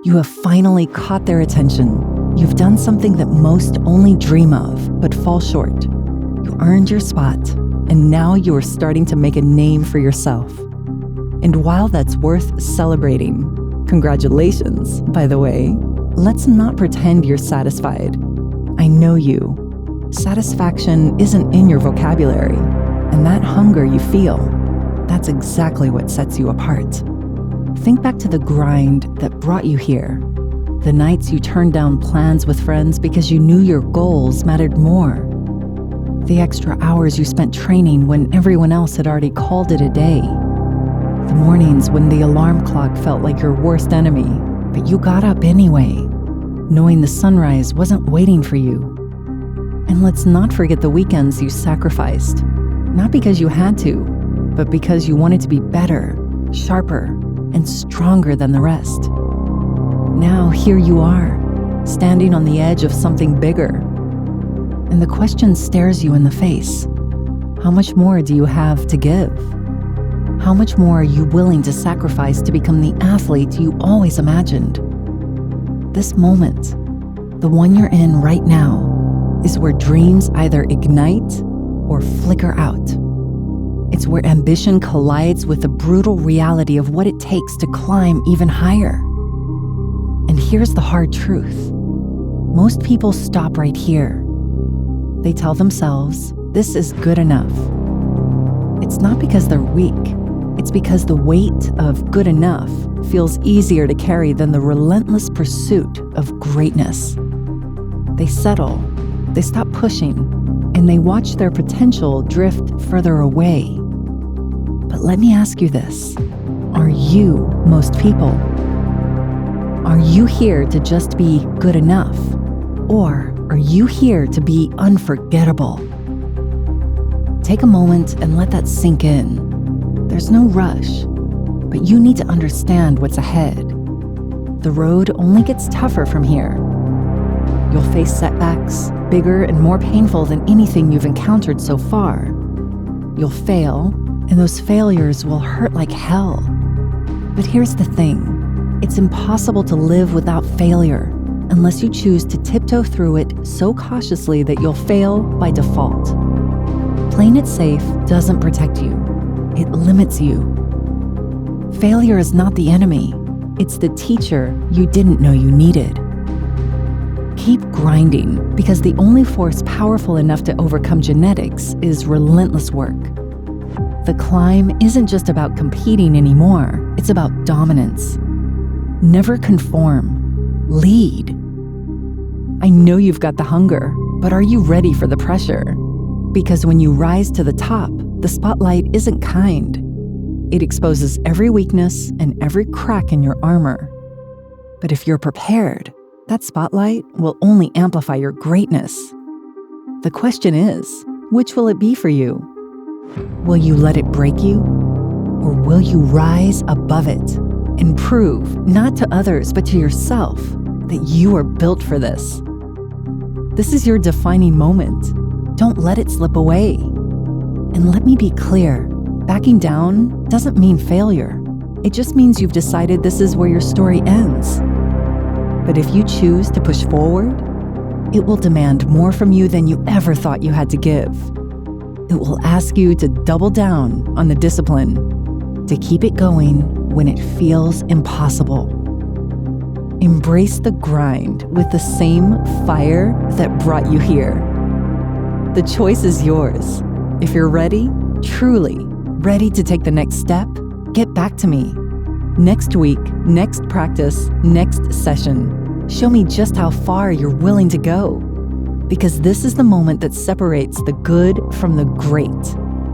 You have finally caught their attention. You've done something that most only dream of, but fall short. You earned your spot, and now you are starting to make a name for yourself. And while that's worth celebrating, congratulations, by the way, let's not pretend you're satisfied. I know you. Satisfaction isn't in your vocabulary, and that hunger you feel, that's exactly what sets you apart. Think back to the grind that brought you here. The nights you turned down plans with friends because you knew your goals mattered more. The extra hours you spent training when everyone else had already called it a day. The mornings when the alarm clock felt like your worst enemy, but you got up anyway, knowing the sunrise wasn't waiting for you. And let's not forget the weekends you sacrificed, not because you had to, but because you wanted to be better, sharper, and stronger than the rest. Now here you are, standing on the edge of something bigger. And the question stares you in the face. How much more do you have to give? How much more are you willing to sacrifice to become the athlete you always imagined? This moment, the one you're in right now, is where dreams either ignite or flicker out. It's where ambition collides with the brutal reality of what it takes to climb even higher. And here's the hard truth. Most people stop right here. They tell themselves, this is good enough. It's not because they're weak. It's because the weight of good enough feels easier to carry than the relentless pursuit of greatness. They settle, they stop pushing, and they watch their potential drift further away. But let me ask you this. Are you most people? Are you here to just be good enough? Or are you here to be unforgettable? Take a moment and let that sink in. There's no rush, but you need to understand what's ahead. The road only gets tougher from here. You'll face setbacks, bigger and more painful than anything you've encountered so far. You'll fail, and those failures will hurt like hell. But here's the thing. It's impossible to live without failure unless you choose to tiptoe through it so cautiously that you'll fail by default. Playing it safe doesn't protect you. It limits you. Failure is not the enemy. It's the teacher you didn't know you needed. Keep grinding, because the only force powerful enough to overcome genetics is relentless work. The climb isn't just about competing anymore. It's about dominance. Never conform. Lead. I know you've got the hunger, but are you ready for the pressure? Because when you rise to the top, the spotlight isn't kind. It exposes every weakness and every crack in your armor. But if you're prepared, that spotlight will only amplify your greatness. The question is, which will it be for you? Will you let it break you? Or will you rise above it and prove, not to others, but to yourself, that you are built for this? This is your defining moment. Don't let it slip away. And let me be clear, backing down doesn't mean failure. It just means you've decided this is where your story ends. But if you choose to push forward, it will demand more from you than you ever thought you had to give. It will ask you to double down on the discipline, to keep it going when it feels impossible. Embrace the grind with the same fire that brought you here. The choice is yours. If you're ready, truly ready to take the next step, get back to me. Next week, next practice, next session. Show me just how far you're willing to go. Because this is the moment that separates the good from the great.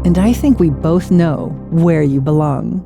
And I think we both know where you belong.